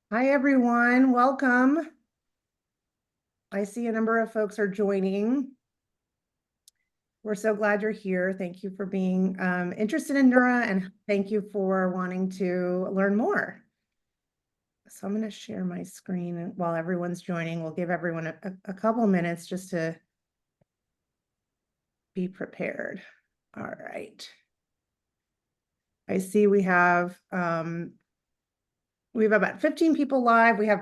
Hi, everyone. Welcome. I see a number of folks are joining. We're so glad you're here. Thank you for being interested in Neura, and thank you for wanting to learn more. So I'm going to share my screen while everyone's joining. We'll give everyone a couple minutes just to be prepared. All right. I see we have about 15 people live. We have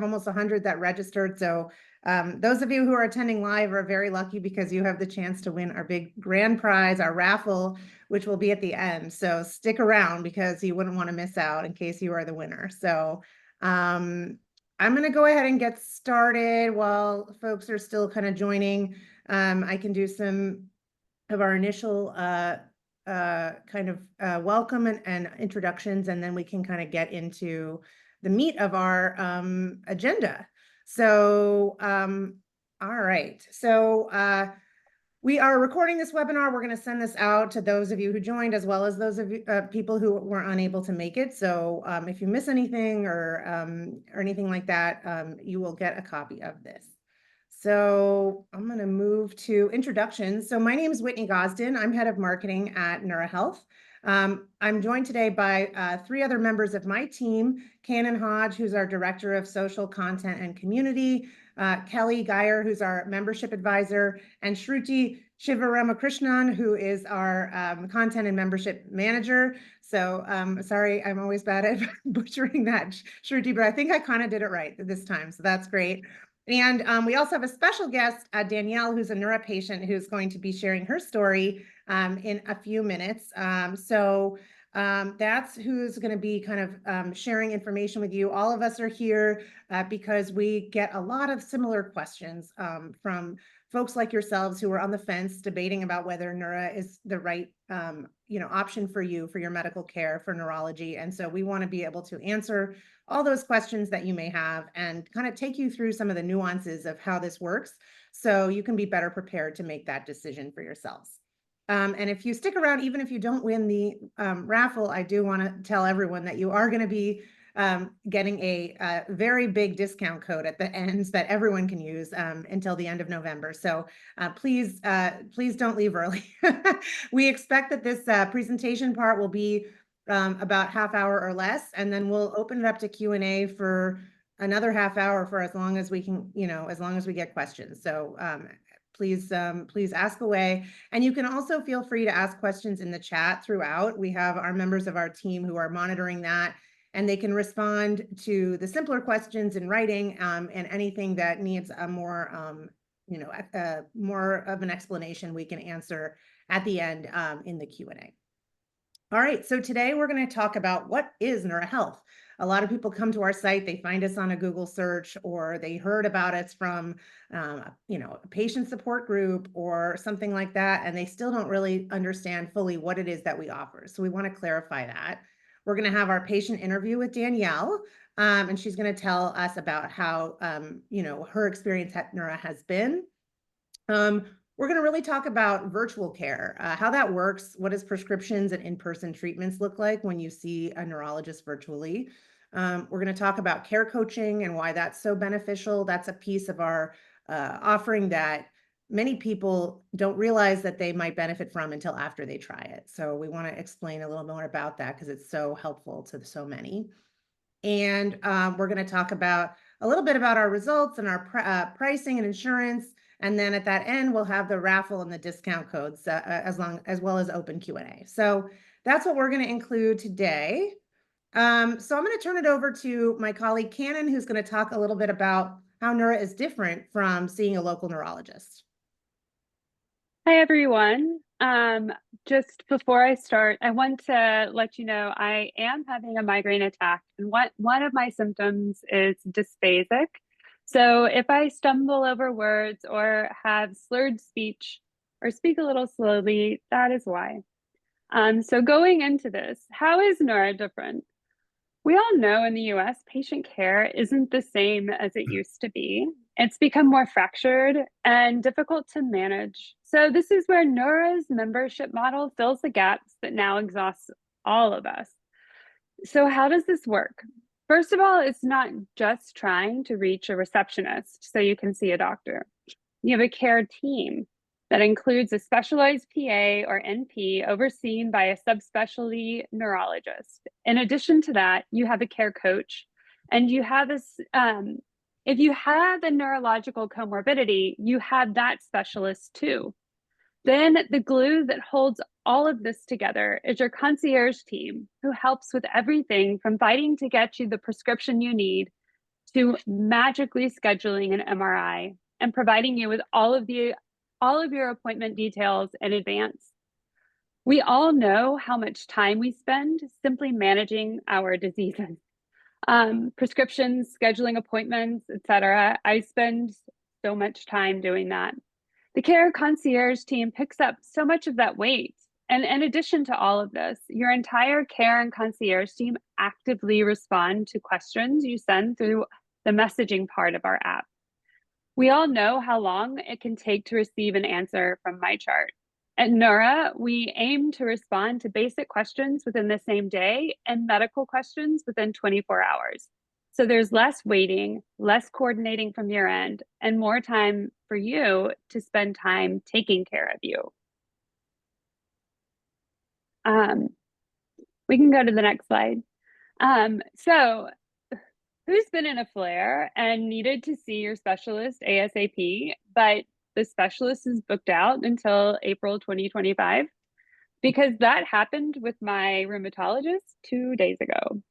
almost 100 that registered. So those of you who are attending live are very lucky because you have the chance to win our big grand prize, our raffle, which will be at the end. So stick around because you wouldn't want to miss out in case you are the winner. So I'm going to go ahead and get started while folks are still kind of joining. I can do some of our initial welcome and introductions, and then we can kind of get into the meat of our agenda. So, all right. So we are recording this webinar. We're going to send this out to those of you who joined, as well as those of you, people who were unable to make it. So if you miss anything or anything like that, you will get a copy of this. So I'm going to move to introductions. So my name is Whitney Gosden. I'm head of marketing at Neura Health. I'm joined today by 3 other members of my team: Cannon Hodge, who's our director of social content and community, Kelly Geyer, who's our membership advisor, and Shruti Shivaramakrishnan, who is our content and membership manager. So sorry, I'm always bad at butchering that, Shruti, but I think I kind of did it right this time. So that's great. And we also have a special guest, Danielle, who's a neuro patient who's going to be sharing her story in a few minutes. That's who's going to be kind of sharing information with you. All of us are here because we get a lot of similar questions from folks like yourselves who are on the fence debating about whether neuro is the right option for you for your medical care for neurology. And so we want to be able to answer all those questions that you may have and kind of take you through some of the nuances of how this works so you can be better prepared to make that decision for yourselves. And if you stick around, even if you don't win the raffle, I do want to tell everyone that you are going to be getting a very big discount code at the end that everyone can use until the end of November. So please don't leave early. We expect that this presentation part will be about half hour or less, and then we'll open it up to Q&A for another half hour for as long as we can, as long as we get questions. So please ask away. And you can also feel free to ask questions in the chat throughout. We have our members of our team who are monitoring that, and they can respond to the simpler questions in writing and anything that needs a more, more of an explanation we can answer at the end in the Q&A. All right, so today we're going to talk about what is Neura Health. A lot of people come to our site, they find us on a Google search, or they heard about us from, a patient support group or something like that, and they still don't really understand fully what it is that we offer. So we want to clarify that. We're going to have our patient interview with Danielle, and she's going to tell us about how, her experience at Neura has been. We're going to really talk about virtual care, how that works. What does prescriptions and in-person treatments look like when you see a neurologist virtually? We're going to talk about care coaching and why that's so beneficial. That's a piece of our offering that many people don't realize that they might benefit from until after they try it. So we want to explain a little more about that because it's so helpful to so many. And we're going to talk about a little bit about our results and our pricing and insurance. And then at that end, we'll have the raffle and the discount codes as well as open Q&A. So that's what we're going to include today. So I'm going to turn it over to my colleague Cannon, who's going to talk a little bit about how Neura is different from seeing a local neurologist. Hi, everyone. Just before I start, I want to let you know I am having a migraine attack, and one of my symptoms is dysphasic. So if I stumble over words or have slurred speech or speak a little slowly, that is why. So going into this, how is Neura different? We all know in the US, patient care isn't the same as it used to be. It's become more fractured and difficult to manage. So, this is where Neura's membership model fills the gaps that now exhausts all of us. So, how does this work? First of all, it's not just trying to reach a receptionist so you can see a doctor. You have a care team that includes a specialized PA or NP overseen by a subspecialty neurologist. In addition to that, you have a care coach, and you have if you have a neurological comorbidity, you have that specialist too. Then the glue that holds all of this together is your concierge team, who helps with everything from fighting to get you the prescription you need to magically scheduling an MRI and providing you with all of your appointment details in advance. We all know how much time we spend simply managing our diseases. Prescriptions, scheduling appointments, etc. I spend so much time doing that. The care concierge team picks up so much of that weight. And in addition to all of this, your entire care and concierge team actively respond to questions you send through the messaging part of our app. We all know how long it can take to receive an answer from MyChart. At Neura, we aim to respond to basic questions within the same day and medical questions within 24 hours. So there's less waiting, less coordinating from your end, and more time for you to spend time taking care of you. We can go to the next slide. So who's been in a flare and needed to see your specialist ASAP, but the specialist is booked out until April 2025? Because that happened with my rheumatologist 2 days ago.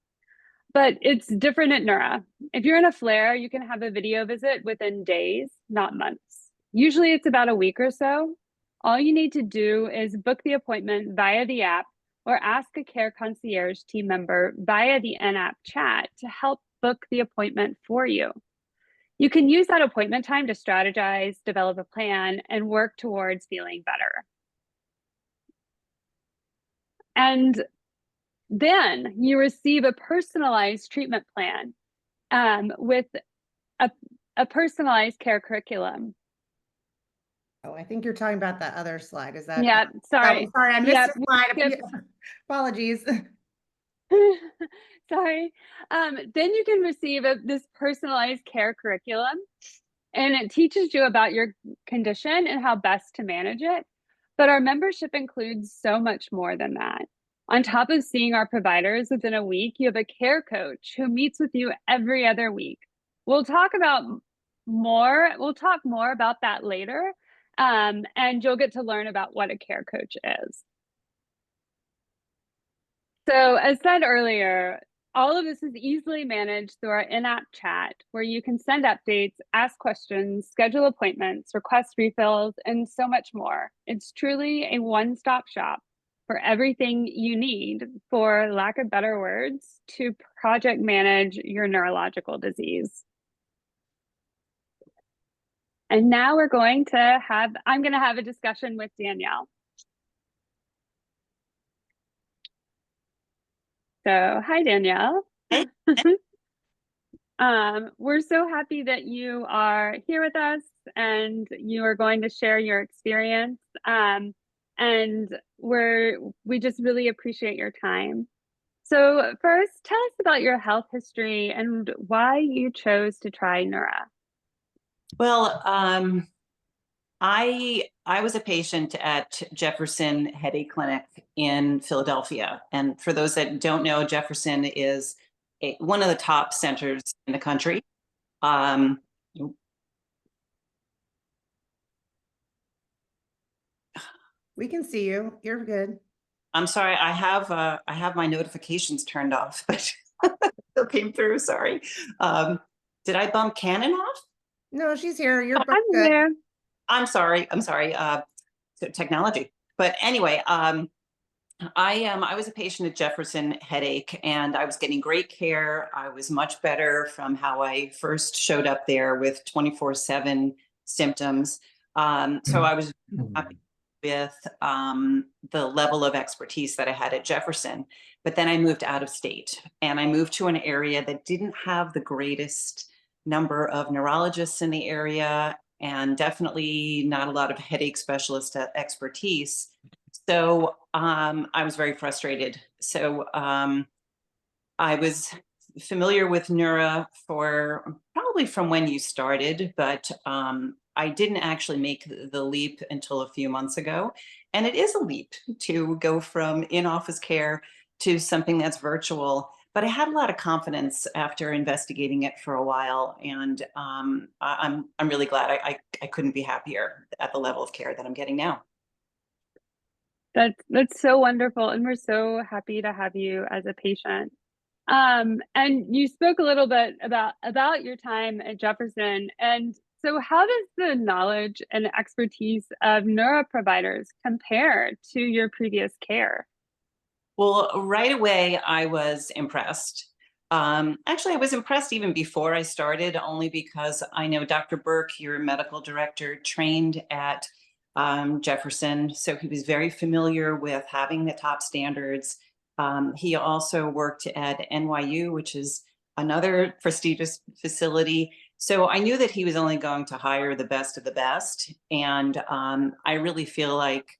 But it's different at Neura. If you're in a flare, you can have a video visit within days, not months. Usually it's about a week or so. All you need to do is book the appointment via the app or ask a care concierge team member via the in-app chat to help book the appointment for you. You can use that appointment time to strategize, develop a plan, and work towards feeling better. And then you receive a personalized treatment plan with a personalized care curriculum. Oh, I think you're talking about that other slide. Is that? Yeah, sorry. Oh, sorry, I missed Yeah, the slide. Apologies. Sorry. Then you can receive this personalized care curriculum, and it teaches you about your condition and how best to manage it. But our membership includes so much more than that. On top of seeing our providers within a week, you have a care coach who meets with you every other week. We'll talk more about that later, and you'll get to learn about what a care coach is. So as said earlier, all of this is easily managed through our in-app chat, where you can send updates, ask questions, schedule appointments, request refills, and so much more. It's truly a one-stop shop for everything you need, for lack of better words, to project manage your neurological disease. And now I'm going to have a discussion with Danielle. So, hi, Danielle. Hey. We're so happy that you are here with us and you are going to share your experience. And we just really appreciate your time. So first, tell us about your health history and why you chose to try Neura. Well, I was a patient at Jefferson Headache Clinic in Philadelphia. And for those that don't know, Jefferson is one of the top centers in the country. We can see you. You're good. I'm sorry, I have my notifications turned off, but still came through. Sorry. Did I bump Cannon off? No, she's here. You're I'm good. there. I'm sorry. Technology. But anyway, I was a patient at Jefferson Headache, and I was getting great care. I was much better from how I first showed up there with 24/7 symptoms. So I was happy with the level of expertise that I had at Jefferson. But then I moved out of state, and I moved to an area that didn't have the greatest number of neurologists in the area, and definitely not a lot of headache specialist expertise. So I was very frustrated. So I was familiar with Neura for probably from when you started, but I didn't actually make the leap until a few months ago. And it is a leap to go from in-office care to something that's virtual. But I had a lot of confidence after investigating it for a while, and I'm really glad. I couldn't be happier at the level of care that I'm getting now. That's so wonderful, and we're so happy to have you as a patient. And you spoke a little bit about your time at Jefferson. And so how does the knowledge and expertise of neuro providers compare to your previous care? Well, right away, I was impressed. Actually, I was impressed even before I started, only because I know Dr. Burke, your medical director, trained at Jefferson. So he was very familiar with having the top standards. He also worked at NYU, which is another prestigious facility. So I knew that he was only going to hire the best of the best. And I really feel like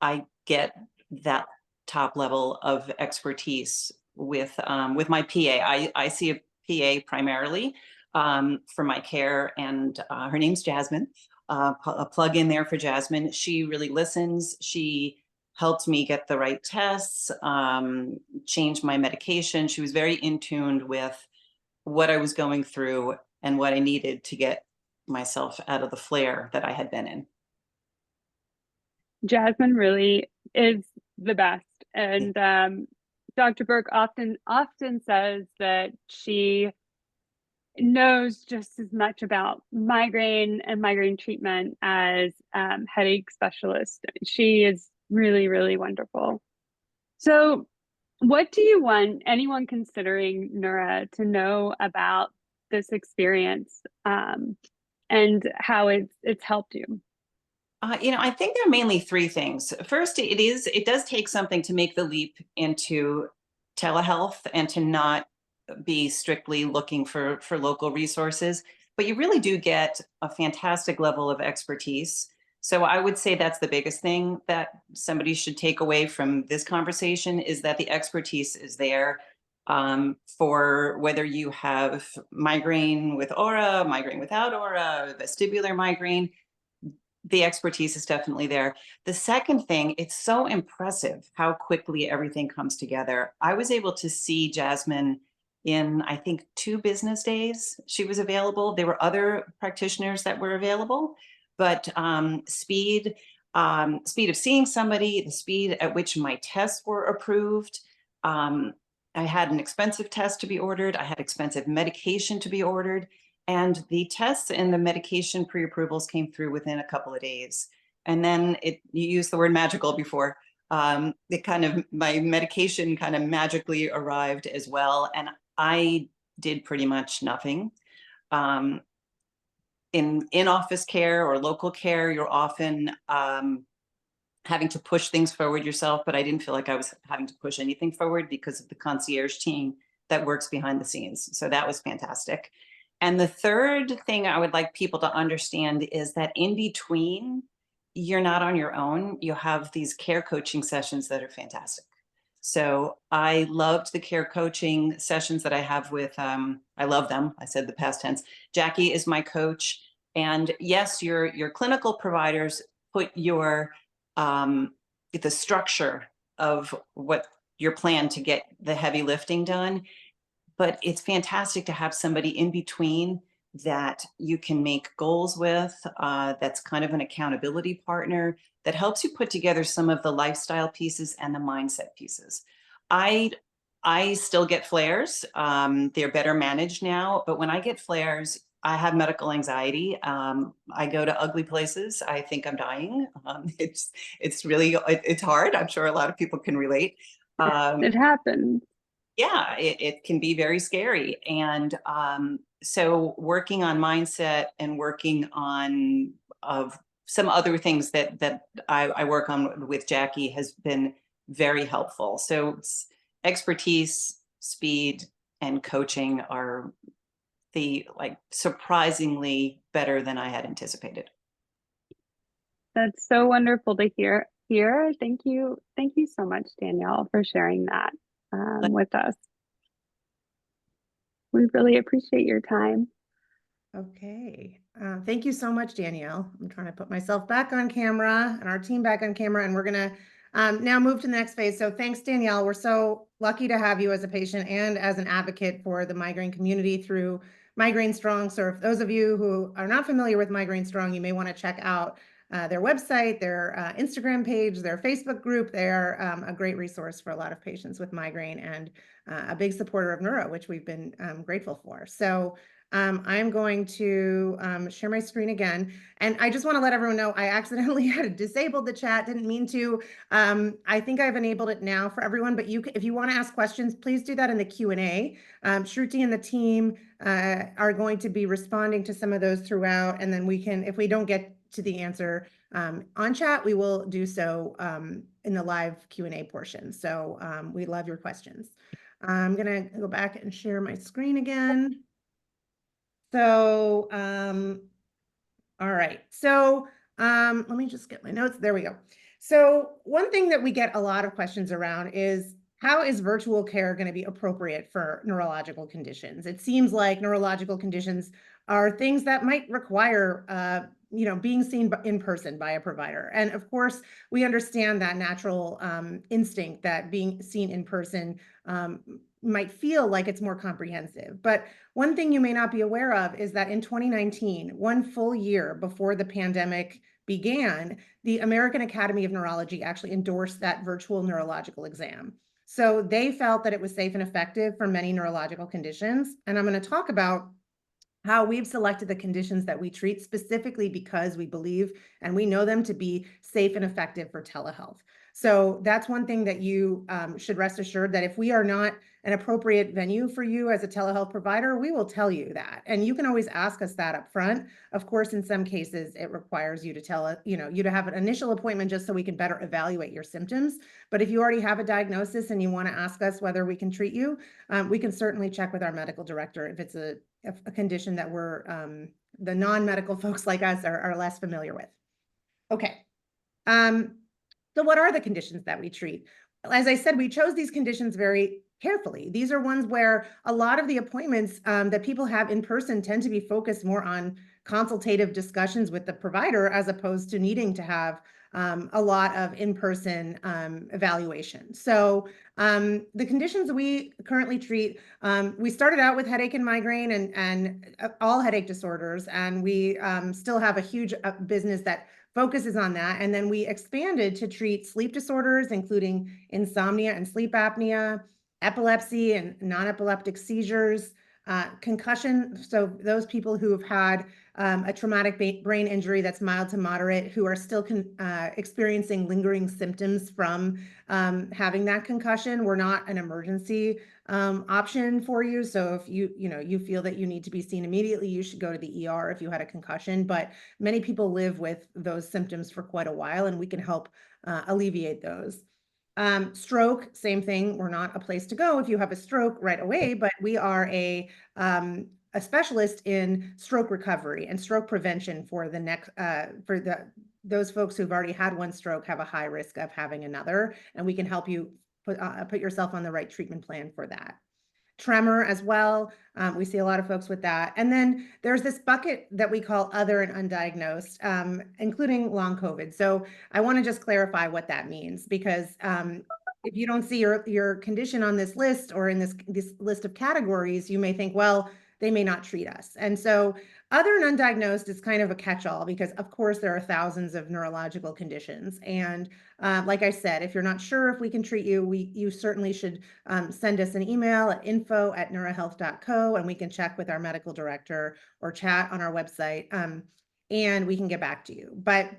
I get that top level of expertise with my PA. I see a PA primarily for my care, and her name's Jasmine. A plug in there for Jasmine. She really listens. She helped me get the right tests, change my medication. She was very in tune with what I was going through and what I needed to get myself out of the flare that I had been in. Jasmine really is the best. And Dr. Burke often says that she knows just as much about migraine and migraine treatment as headache specialist. She is really, really wonderful. So what do you want anyone considering Neura to know about this experience and how it's helped you? I think there are mainly three things. First, it does take something to make the leap into telehealth and to not be strictly looking for local resources, but you really do get a fantastic level of expertise. So I would say that's the biggest thing that somebody should take away from this conversation, is that the expertise is there for whether you have migraine with aura, migraine without aura, vestibular migraine. The expertise is definitely there. The second thing, it's so impressive how quickly everything comes together. I was able to see Jasmine in, I think, 2 business days. She was available. There were other practitioners that were available, but speed of seeing somebody, the speed at which my tests were approved. I had an expensive test to be ordered. I had expensive medication to be ordered. And the tests and the medication pre-approvals came through within a couple of days. And then you used the word magical before. My medication kind of magically arrived as well. And I did pretty much nothing. In office care or local care, you're often having to push things forward yourself, but I didn't feel like I was having to push anything forward because of the concierge team that works behind the scenes. So that was fantastic. And the third thing I would like people to understand is that in between, you're not on your own. You have these care coaching sessions that are fantastic. So I loved the care coaching sessions that I have with, I love them. I said the past tense. Jackie is my coach. And yes, your clinical providers put the structure of what your plan to get the heavy lifting done. But it's fantastic to have somebody in between that you can make goals with, that's kind of an accountability partner that helps you put together some of the lifestyle pieces and the mindset pieces. I still get flares. They're better managed now, but when I get flares, I have medical anxiety. I go to ugly places. I think I'm dying. It's really hard. I'm sure a lot of people can relate. It happens. Yeah, it can be very scary. And so working on mindset and working on some other things that I work on with Jackie has been very helpful. So expertise, speed, and coaching are surprisingly better than I had anticipated. That's so wonderful to hear. Thank you so much, Danielle, for sharing that with us. We really appreciate your time. Okay. Thank you so much, Danielle. I'm trying to put myself back on camera and our team back on camera, and we're going to now move to the next phase. So thanks, Danielle. We're so lucky to have you as a patient and as an advocate for the migraine community through Migraine Strong. So if those of you who are not familiar with Migraine Strong, you may want to check out their website, their Instagram page, their Facebook group. They're a great resource for a lot of patients with migraine and a big supporter of neuro, which we've been grateful for. So I'm going to share my screen again. And I just want to let everyone know I accidentally had disabled the chat, didn't mean to. I think I've enabled it now for everyone, but if you want to ask questions, please do that in the Q&A. Shruti and the team are going to be responding to some of those throughout. And then we can, if we don't get to the answer on chat, we will do so in the live Q&A portion. So we love your questions. I'm going to go back and share my screen again. So, all right. So, let me just get my notes. There we go. So one thing that we get a lot of questions around is how is virtual care going to be appropriate for neurological conditions? It seems like neurological conditions are things that might require, being seen in person by a provider. And of course, we understand that natural instinct that being seen in person might feel like it's more comprehensive. But one thing you may not be aware of is that in 2019, one full year before the pandemic began, the American Academy of Neurology actually endorsed that virtual neurological exam. So they felt that it was safe and effective for many neurological conditions. And I'm going to talk about how we've selected the conditions that we treat specifically because we believe and we know them to be safe and effective for telehealth. So that's one thing that you should rest assured that if we are not an appropriate venue for you as a telehealth provider, we will tell you that. And you can always ask us that up front. Of course, in some cases, it requires you to you to have an initial appointment just so we can better evaluate your symptoms. But if you already have a diagnosis and you want to ask us whether we can treat you, we can certainly check with our medical director if it's a condition that we're the non-medical folks like us are less familiar with. Okay. So what are the conditions that we treat? As I said, we chose these conditions very carefully. These are ones where a lot of the appointments that people have in person tend to be focused more on consultative discussions with the provider as opposed to needing to have a lot of in-person evaluation. So the conditions we currently treat, we started out with headache and migraine and all headache disorders, and we still have a huge business that focuses on that. And then we expanded to treat sleep disorders, including insomnia and sleep apnea, epilepsy and non-epileptic seizures, concussion. So those people who have had a traumatic brain injury that's mild to moderate, who are still experiencing lingering symptoms from having that concussion, we're not an emergency option for you. So if you feel that you need to be seen immediately, you should go to the ER if you had a concussion. But many people live with those symptoms for quite a while, and we can help alleviate those. Stroke, same thing. We're not a place to go if you have a stroke right away, but we are a specialist in stroke recovery and stroke prevention for the next those folks who've already had one stroke have a high risk of having another, and we can help you put yourself on the right treatment plan for that. Tremor as well. We see a lot of folks with that. And then there's this bucket that we call other and undiagnosed, including long COVID. So I want to just clarify what that means, because if you don't see your condition on this list or in this list of categories, you may think, well, they may not treat us. And so other and undiagnosed is kind of a catch-all because, of course, there are thousands of neurological conditions. And like I said, if you're not sure if we can treat you, you certainly should send us an email at info@neurahealth.co, and we can check with our medical director or chat on our website, and we can get back to you. But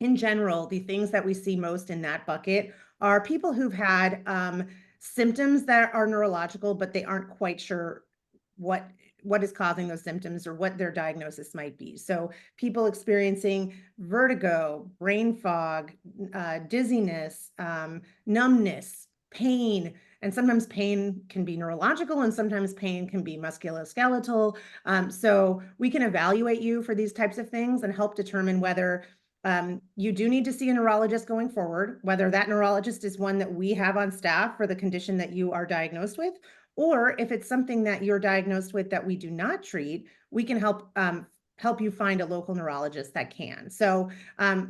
in general, the things that we see most in that bucket are people who've had symptoms that are neurological, but they aren't quite sure what is causing those symptoms or what their diagnosis might be. So people experiencing vertigo, brain fog, dizziness, numbness, pain, and sometimes pain can be neurological and sometimes pain can be musculoskeletal. So we can evaluate you for these types of things and help determine whether you do need to see a neurologist going forward, whether that neurologist is one that we have on staff for the condition that you are diagnosed with, Or if it's something that you're diagnosed with that we do not treat, we can help you find a local neurologist that can. So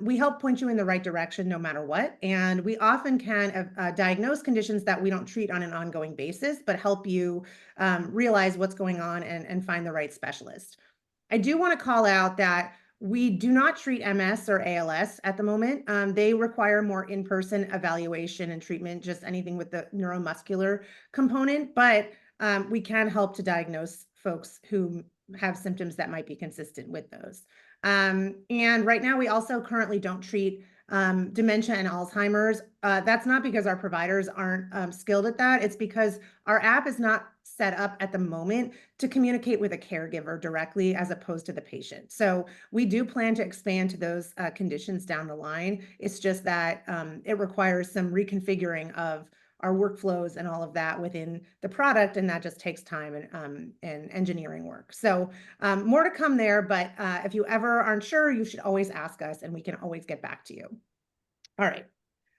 we help point you in the right direction no matter what. And we often can diagnose conditions that we don't treat on an ongoing basis, but help you realize what's going on and find the right specialist. I do want to call out that we do not treat MS or ALS at the moment. They require more in-person evaluation and treatment, just anything with the neuromuscular component, but we can help to diagnose folks who have symptoms that might be consistent with those. And right now, we also currently don't treat dementia and Alzheimer's. That's not because our providers aren't skilled at that. It's because our app is not set up at the moment to communicate with a caregiver directly as opposed to the patient. So we do plan to expand to those conditions down the line. It's just that it requires some reconfiguring of our workflows and all of that within the product, and that just takes time and engineering work. So more to come there, but if you ever aren't sure, you should always ask us and we can always get back to you. All right.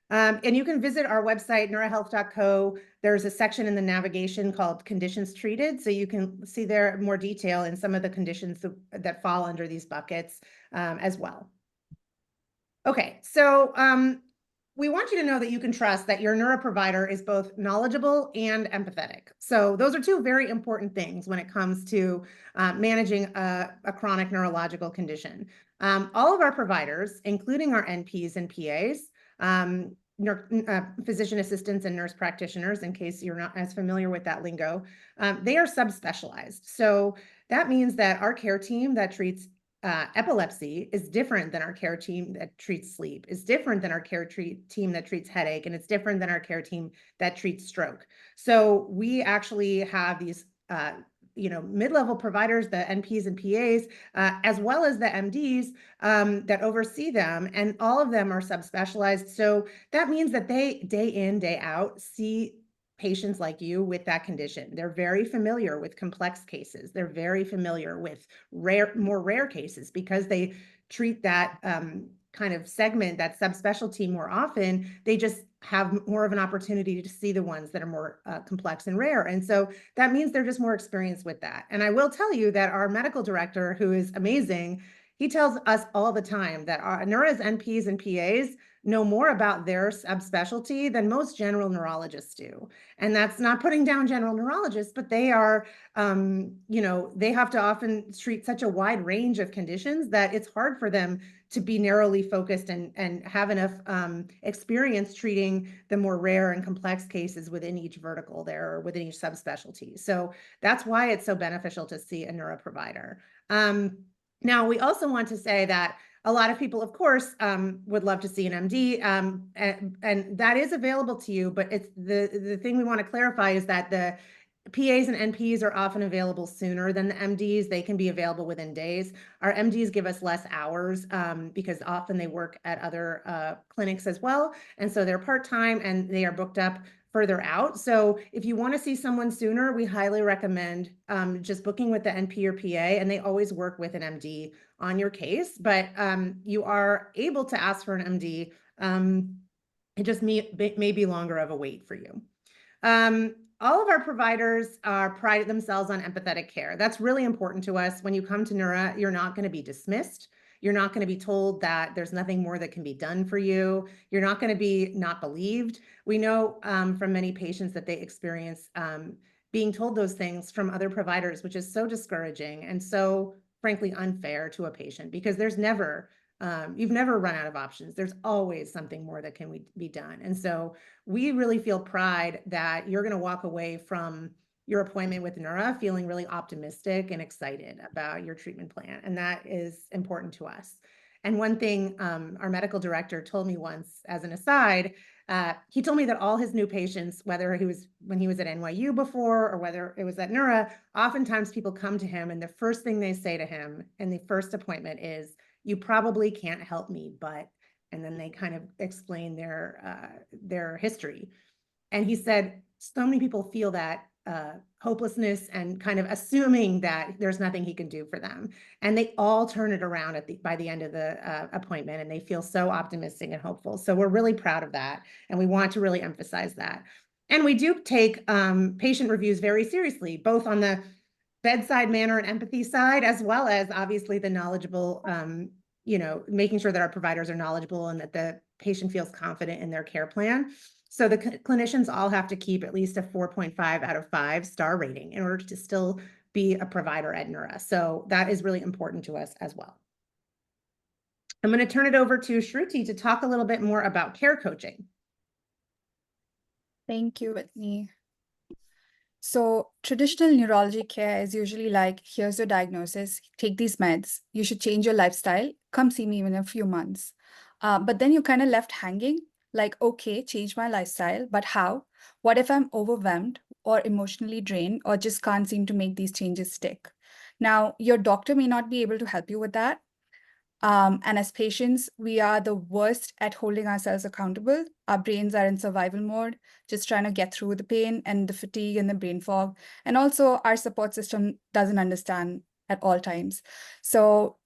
And you can visit our website, neurahealth.co. There's a section in the navigation called Conditions Treated. So you can see there more detail in some of the conditions that fall under these buckets as well. Okay, so we want you to know that you can trust that your neuro provider is both knowledgeable and empathetic. So those are two very important things when it comes to managing a chronic neurological condition. All of our providers, including our NPs and PAs, physician assistants and nurse practitioners, in case you're not as familiar with that lingo, they are subspecialized. So that means that our care team that treats epilepsy is different than our care team that treats sleep, is different than our care team that treats headache, and it's different than our care team that treats stroke. So we actually have these mid-level providers, the NPs and PAs, as well as the MDs that oversee them, and all of them are subspecialized. So that means that they, day in, day out, see patients like you with that condition. They're very familiar with complex cases. They're very familiar with more rare cases because they treat that kind of segment, that subspecialty more often. They just have more of an opportunity to see the ones that are more complex and rare. And so that means they're just more experienced with that. And I will tell you that our medical director, who is amazing, he tells us all the time that our Neura's NPs and PAs know more about their subspecialty than most general neurologists do. And that's not putting down general neurologists, but they are, they have to often treat such a wide range of conditions that it's hard for them to be narrowly focused and have enough experience treating the more rare and complex cases within each vertical there, or within each subspecialty. So that's why it's so beneficial to see a neuro provider. Now, we also want to say that a lot of people, of course, would love to see an MD, and that is available to you. But it's the thing we want to clarify is that the PAs and NPs are often available sooner than the MDs. They can be available within days. Our MDs give us less hours because often they work at other clinics as well. And so they're part-time and they are booked up further out. So if you want to see someone sooner, we highly recommend just booking with the NP or PA, and they always work with an MD on your case. But you are able to ask for an MD. It just may be longer of a wait for you. All of our providers pride themselves on empathetic care. That's really important to us. When you come to Neura, you're not going to be dismissed. You're not going to be told that there's nothing more that can be done for you. You're not going to be not believed. We know from many patients that they experience being told those things from other providers, which is so discouraging and so frankly unfair to a patient, because there's never you've never run out of options. There's always something more that can be done. And so we really feel pride that you're going to walk away from your appointment with Neura feeling really optimistic and excited about your treatment plan. And that is important to us. And one thing our medical director told me once as an aside, he told me that all his new patients, whether when he was at NYU before or whether it was at Neura, oftentimes people come to him and the first thing they say to him in the first appointment is, "You probably can't help me, but," and then they kind of explain their history. And he said, so many people feel that hopelessness and kind of assuming that there's nothing he can do for them. And they all turn it around by the end of the appointment, and they feel so optimistic and hopeful. So we're really proud of that. And we want to really emphasize that. And we do take patient reviews very seriously, both on the bedside manner and empathy side, as well as obviously the knowledgeable, making sure that our providers are knowledgeable and that the patient feels confident in their care plan. So the clinicians all have to keep at least a 4.5 out of 5 star rating in order to still be a provider at Neura. So that is really important to us as well. I'm going to turn it over to Shruti to talk a little bit more about care coaching. Thank you, Whitney. So traditional neurology care is usually like, here's your diagnosis, take these meds, you should change your lifestyle, come see me in a few months. But then you're kind of left hanging, like, okay, change my lifestyle, but how? What if I'm overwhelmed or emotionally drained or just can't seem to make these changes stick? Now, your doctor may not be able to help you with that. And as patients, we are the worst at holding ourselves accountable. Our brains are in survival mode, just trying to get through the pain and the fatigue and the brain fog. And also our support system doesn't understand at all times. So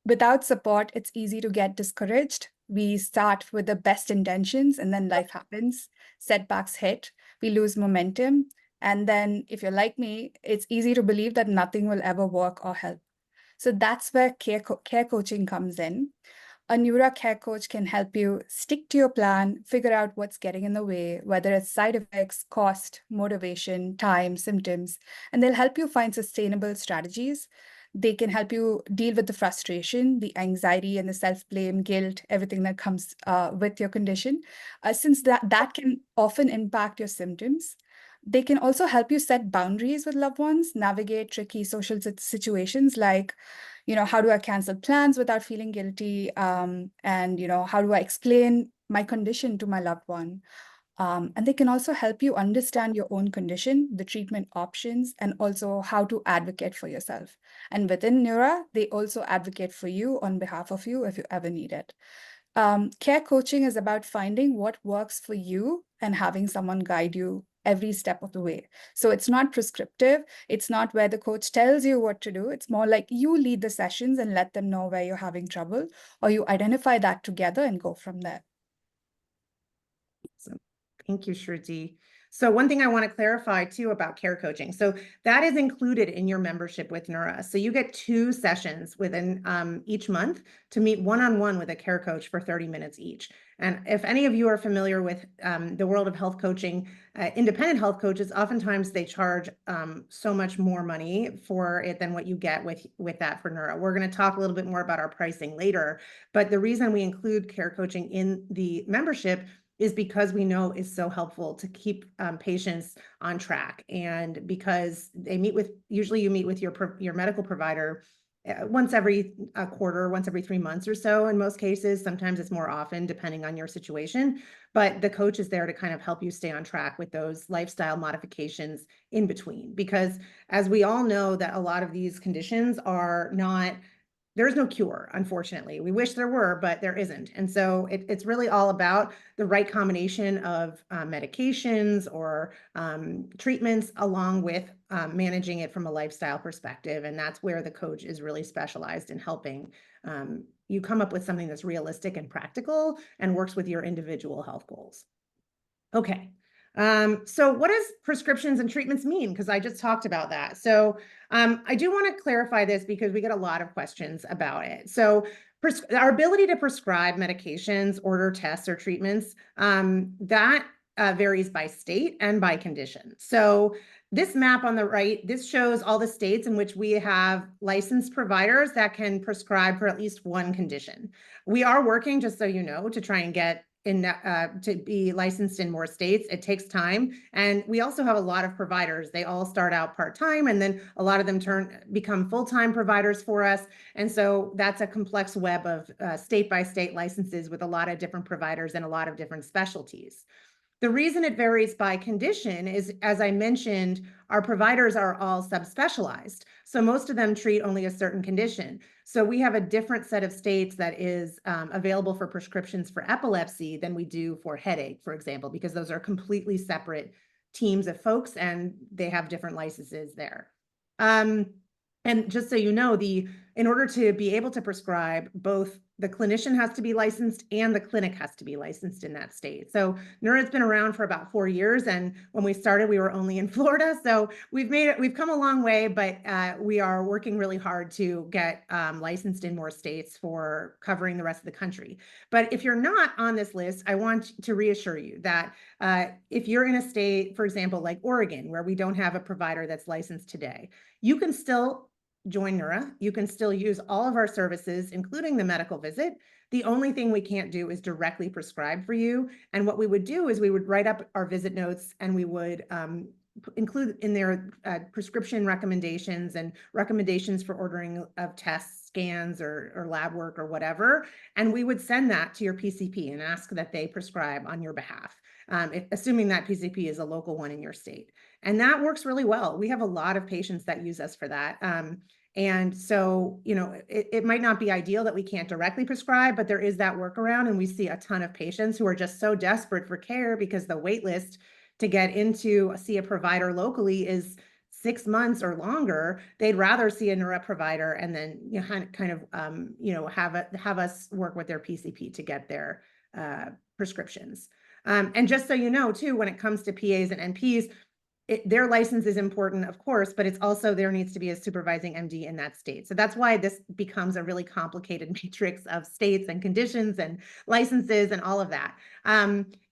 without support, it's easy to get discouraged. We start with the best intentions and then life happens, setbacks hit, we lose momentum. And then if you're like me, it's easy to believe that nothing will ever work or help. So that's where care coaching comes in. A Neura care coach can help you stick to your plan, figure out what's getting in the way, whether it's side effects, cost, motivation, time, symptoms, and they'll help you find sustainable strategies. They can help you deal with the frustration, the anxiety, and the self-blame, guilt, everything that comes with your condition, since that can often impact your symptoms. They can also help you set boundaries with loved ones, navigate tricky social situations like, how do I cancel plans without feeling guilty? And, how do I explain my condition to my loved one? And they can also help you understand your own condition, the treatment options, and also how to advocate for yourself. And within Neura, they also advocate for you on behalf of you if you ever need it. Care coaching is about finding what works for you and having someone guide you every step of the way. So it's not prescriptive. It's not where the coach tells you what to do. It's more like you lead the sessions and let them know where you're having trouble, or you identify that together and go from there. So, thank you, Shruti. So one thing I want to clarify too about care coaching. So that is included in your membership with Neura. So you get 2 sessions within each month to meet one-on-one with a care coach for 30 minutes each. And if any of you are familiar with the world of health coaching, independent health coaches, oftentimes they charge so much more money for it than what you get with that for Neura. We're going to talk a little bit more about our pricing later, but the reason we include care coaching in the membership is because we know it's so helpful to keep patients on track, and because they usually you meet with your medical provider once every quarter, once every 3 months or so in most cases. Sometimes it's more often depending on your situation, but the coach is there to kind of help you stay on track with those lifestyle modifications in between, because as we all know that a lot of these conditions are not, there's no cure, unfortunately. We wish there were, but there isn't. And so it's really all about the right combination of medications or treatments, along with managing it from a lifestyle perspective. And that's where the coach is really specialized in helping you come up with something that's realistic and practical and works with your individual health goals. Okay. So what does prescriptions and treatments mean? Because I just talked about that. So I do want to clarify this because we get a lot of questions about it. So our ability to prescribe medications, order tests or treatments, that varies by state and by condition. So this map on the right, this shows all the states in which we have licensed providers that can prescribe for at least one condition. We are working, just so you know, to try and get to be licensed in more states. It takes time. And we also have a lot of providers. They all start out part-time, and then a lot of them become full-time providers for us. And so that's a complex web of state-by-state licenses with a lot of different providers and a lot of different specialties. The reason it varies by condition is, as I mentioned, our providers are all subspecialized. So most of them treat only a certain condition. So we have a different set of states that is available for prescriptions for epilepsy than we do for headache, for example, because those are completely separate teams of folks and they have different licenses there. And just so you know, in order to be able to prescribe both the clinician has to be licensed and the clinic has to be licensed in that state. So Neura's been around for about 4 years. And when we started, we were only in Florida. So we've come a long way, but we are working really hard to get licensed in more states for covering the rest of the country. But if you're not on this list, I want to reassure you that if you're in a state, for example, like Oregon, where we don't have a provider that's licensed today, you can still join Neura. You can still use all of our services, including the medical visit. The only thing we can't do is directly prescribe for you. And what we would do is we would write up our visit notes and we would include in there prescription recommendations and recommendations for ordering of tests, scans, or lab work or whatever. And we would send that to your PCP and ask that they prescribe on your behalf, assuming that PCP is a local one in your state. And that works really well. We have a lot of patients that use us for that. And so, you know, it might not be ideal that we can't directly prescribe, but there is that workaround. And we see a ton of patients who are just so desperate for care because the wait list to get into see a provider locally is 6 months or longer. They'd rather see a Neura provider and then have us work with their PCP to get their prescriptions. And just so you know, too, when it comes to PAs and NPs, their license is important, of course, but it's also there needs to be a supervising MD in that state. So that's why this becomes a really complicated matrix of states and conditions and licenses and all of that.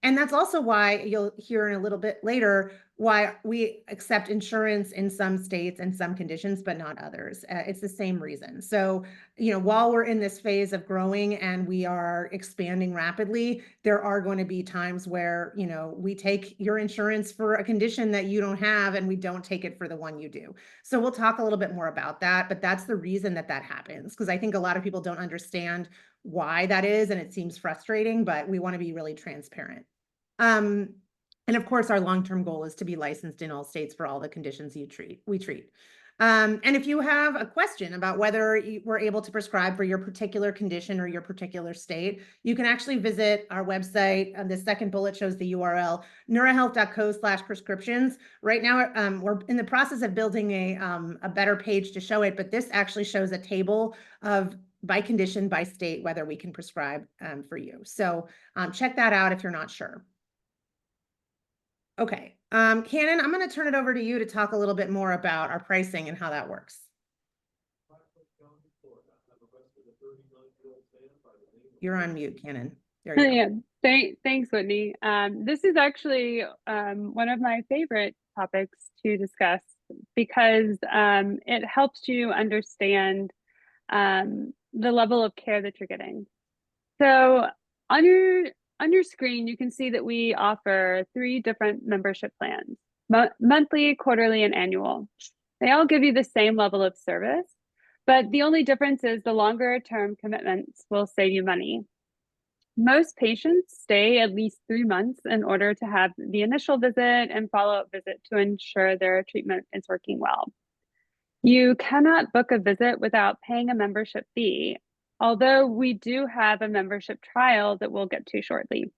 And that's also why you'll hear in a little bit later why we accept insurance in some states and some conditions, but not others. It's the same reason. So, you know, while we're in this phase of growing and we are expanding rapidly, there are going to be times where, you know, we take your insurance for a condition that you don't have and we don't take it for the one you do. So we'll talk a little bit more about that, but that's the reason that that happens, because I think a lot of people don't understand why that is, and it seems frustrating, but we want to be really transparent. And of course, our long-term goal is to be licensed in all states for all the conditions we treat. And if you have a question about whether we're able to prescribe for your particular condition or your particular state, you can actually visit our website. The second bullet shows the URL, neurahealth.co/prescriptions. Right now, we're in the process of building a better page to show it, but this actually shows a table of by condition, by state, whether we can prescribe for you. So check that out if you're not sure. Okay, Cannon, I'm going to turn it over to you to talk a little bit more about our pricing and how that works. You're on mute, Cannon. There you go. Yeah, thanks, Whitney. This is actually one of my favorite topics to discuss because it helps you understand the level of care that you're getting. So on your screen, you can see that we offer 3 different membership plans, monthly, quarterly, and annual. They all give you the same level of service, but the only difference is the longer term commitments will save you money. Most patients stay at least 3 months in order to have the initial visit and follow-up visit to ensure their treatment is working well. You cannot book a visit without paying a membership fee, although we do have a membership trial that we'll get to shortly.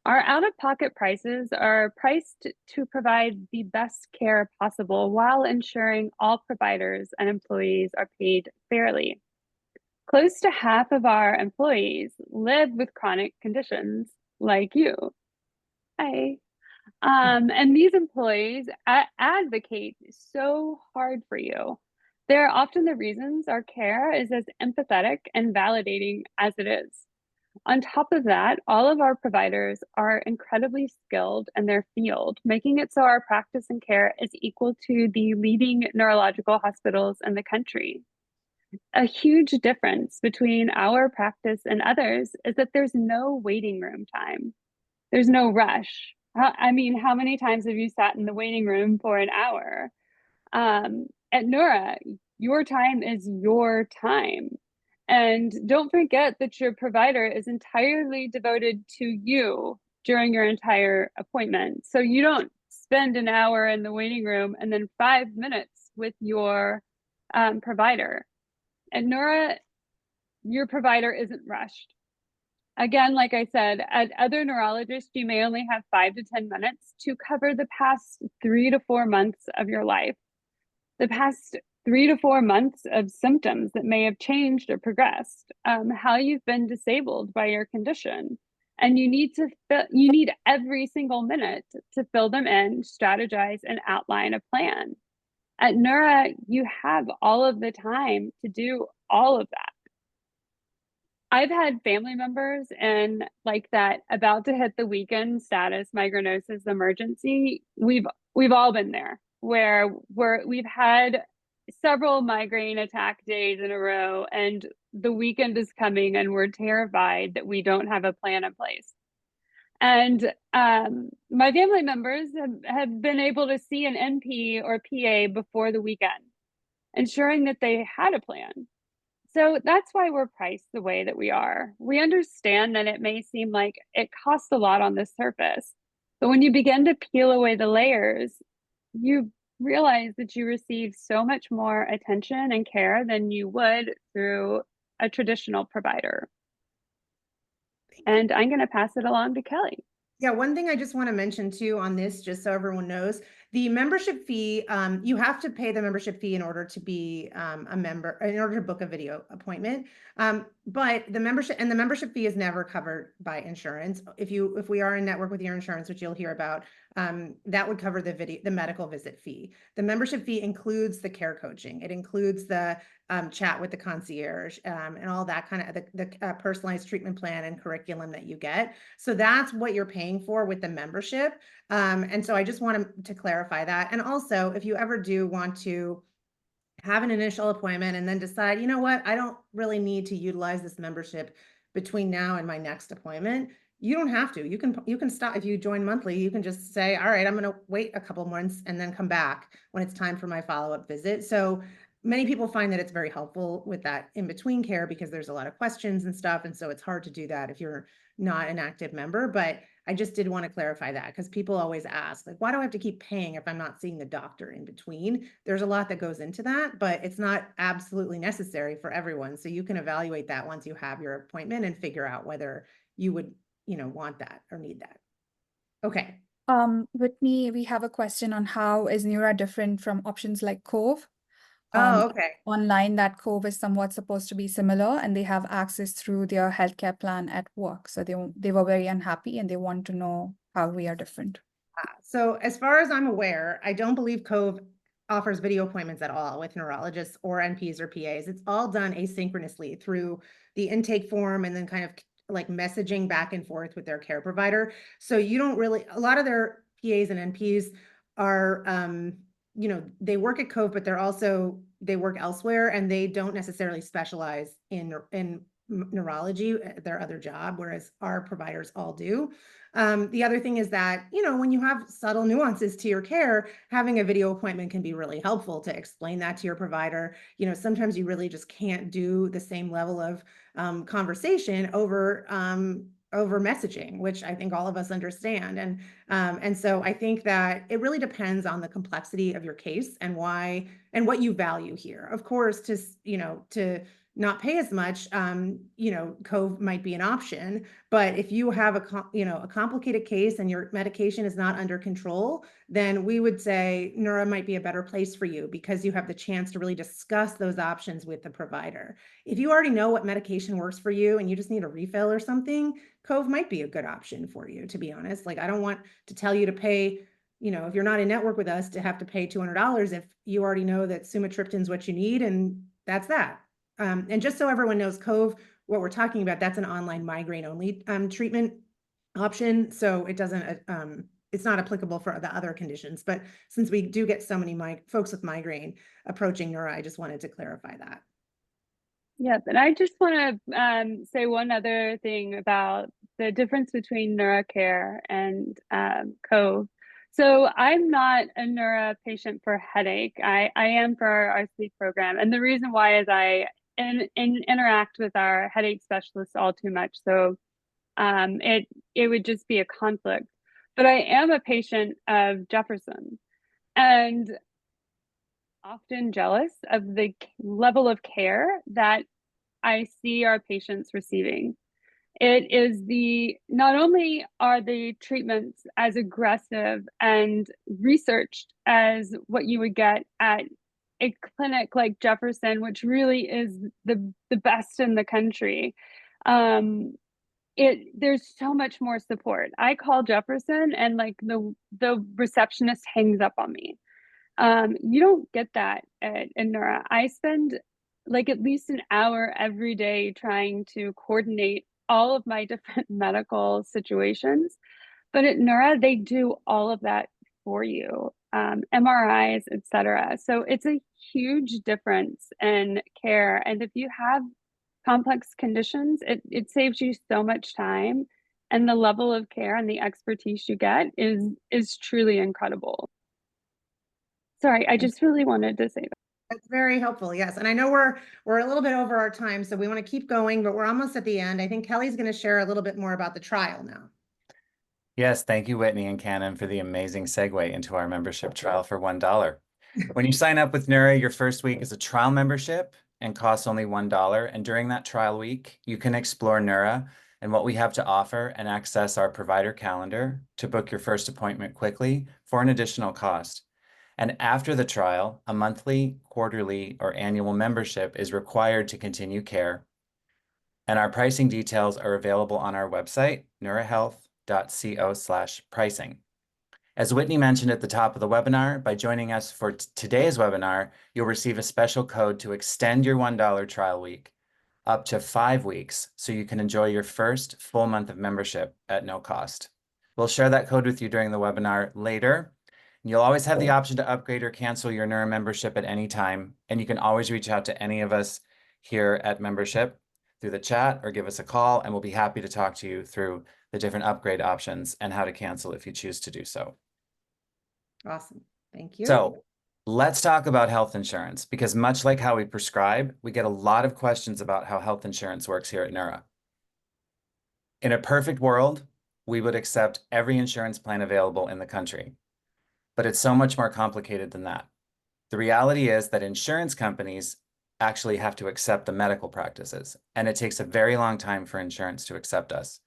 Our out-of-pocket prices are priced to provide the best care possible while ensuring all providers and employees are paid fairly. Close to half of our employees live with chronic conditions like you. Hi. And these employees advocate so hard for you. They're often the reasons our care is as empathetic and validating as it is. On top of that, all of our providers are incredibly skilled in their field, making it so our practice and care is equal to the leading neurological hospitals in the country. A huge difference between our practice and others is that there's no waiting room time. There's no rush. I mean, how many times have you sat in the waiting room for an hour? At Neura, your time is your time. And don't forget that your provider is entirely devoted to you during your entire appointment. So you don't spend an hour in the waiting room and then 5 minutes with your provider. At Neura, your provider isn't rushed. Again, like I said, at other neurologists, you may only have 5 to 10 minutes to cover the past 3 to 4 months of your life. The past 3 to 4 months of symptoms that may have changed or progressed, how you've been disabled by your condition. And you need every single minute to fill them in, strategize, and outline a plan. At Neura, you have all of the time to do all of that. I've had family members and like that about to hit the weekend status migrainosis emergency. We've all been there where we've had several migraine attack days in a row, and the weekend is coming and we're terrified that we don't have a plan in place. And my family members have been able to see an NP or PA before the weekend, ensuring that they had a plan. So that's why we're priced the way that we are. We understand that it may seem like it costs a lot on the surface, but when you begin to peel away the layers, you realize that you receive so much more attention and care than you would through a traditional provider. And I'm going to pass it along to Kelly. Yeah, one thing I just want to mention too on this, just so everyone knows, the membership fee, you have to pay the membership fee in order to be a member, in order to book a video appointment. But the membership fee is never covered by insurance. If we are in network with your insurance, which you'll hear about, that would cover the medical visit fee. The membership fee includes the care coaching. It includes the chat with the concierge and all that kind of the personalized treatment plan and curriculum that you get. So that's what you're paying for with the membership. And so I just wanted to clarify that. And also, if you ever do want to have an initial appointment and then decide, you know what, I don't really need to utilize this membership between now and my next appointment, you don't have to. You can stop. If you join monthly, you can just say, all right, I'm going to wait a couple months and then come back when it's time for my follow-up visit. So many people find that it's very helpful with that in-between care because there's a lot of questions and stuff. And so it's hard to do that if you're not an active member. But I just did want to clarify that because people always ask, like, why do I have to keep paying if I'm not seeing the doctor in between? There's a lot that goes into that, but it's not absolutely necessary for everyone. So you can evaluate that once you have your appointment and figure out whether you would, want that or need that. Okay. Whitney, we have a question on how is Neura different from options like Cove? Okay. Online, that Cove is somewhat supposed to be similar, and they have access through their healthcare plan at work. So they were very unhappy, and they want to know how we are different. So as far as I'm aware, I don't believe Cove offers video appointments at all with neurologists or NPs or PAs. It's all done asynchronously through the intake form and then kind of like messaging back and forth with their care provider. So you don't really, a lot of their PAs and NPs are, they work at Cove, but they work elsewhere and they don't necessarily specialize in neurology, their other job, whereas our providers all do. The other thing is that, when you have subtle nuances to your care, having a video appointment can be really helpful to explain that to your provider. Sometimes you really just can't do the same level of conversation over messaging, which I think all of us understand. And so I think that it really depends on the complexity of your case and why and what you value here. Of course, to not pay as much, Cove might be an option, but if you have a complicated case and your medication is not under control, then we would say Neura might be a better place for you because you have the chance to really discuss those options with the provider. If you already know what medication works for you and you just need a refill or something, Cove might be a good option for you, to be honest. Like, I don't want to tell you to pay, if you're not in network with us, to have to pay $200 if you already know that sumatriptan is what you need, and that's that. And just so everyone knows, Cove, what we're talking about, that's an online migraine only treatment option. So it doesn't, it's not applicable for the other conditions. But since we do get so many folks with migraine approaching Neura, I just wanted to clarify that. Yeah, but I just want to say one other thing about the difference between NeuraCare and Cove. So I'm not a Neura patient for headache. I am for our sleep program. And the reason why is I interact with our headache specialists all too much. So it would just be a conflict. But I am a patient of Jefferson and often jealous of the level of care that I see our patients receiving. It is not only are the treatments as aggressive and researched as what you would get at a clinic like Jefferson, which really is the best in the country, there's so much more support. I call Jefferson and like the receptionist hangs up on me. You don't get that at Neura. I spend like at least an hour every day trying to coordinate all of my different medical situations. But at Neura, they do all of that for you, MRIs, etc. So it's a huge difference in care. And if you have complex conditions, it saves you so much time. And the level of care and the expertise you get is truly incredible. Sorry, I just really wanted to say that. That's very helpful. Yes. And I know we're a little bit over our time, so we want to keep going, but we're almost at the end. I think Kelly's going to share a little bit more about the trial now. Yes, thank you, Whitney and Cannon, for the amazing segue into our membership trial for $1. When you sign up with Neura, your first week is a trial membership and costs only $1. And during that trial week, you can explore Neura and what we have to offer and access our provider calendar to book your first appointment quickly for an additional cost. And after the trial, a monthly, quarterly, or annual membership is required to continue care. And our pricing details are available on our website, neurahealth.co/pricing. As Whitney mentioned at the top of the webinar, by joining us for today's webinar, you'll receive a special code to extend your $1 trial week up to 5 weeks so you can enjoy your first full month of membership at no cost. We'll share that code with you during the webinar later. You'll always have the option to upgrade or cancel your Neura membership at any time, and you can always reach out to any of us here at membership through the chat or give us a call, and we'll be happy to talk to you through the different upgrade options and how to cancel if you choose to do so. Awesome. Thank you. So let's talk about health insurance, because much like how we prescribe, we get a lot of questions about how health insurance works here at Neura. In a perfect world, we would accept every insurance plan available in the country, but it's so much more complicated than that. The reality is that insurance companies actually have to accept the medical practices, and it takes a very long time for insurance to accept us.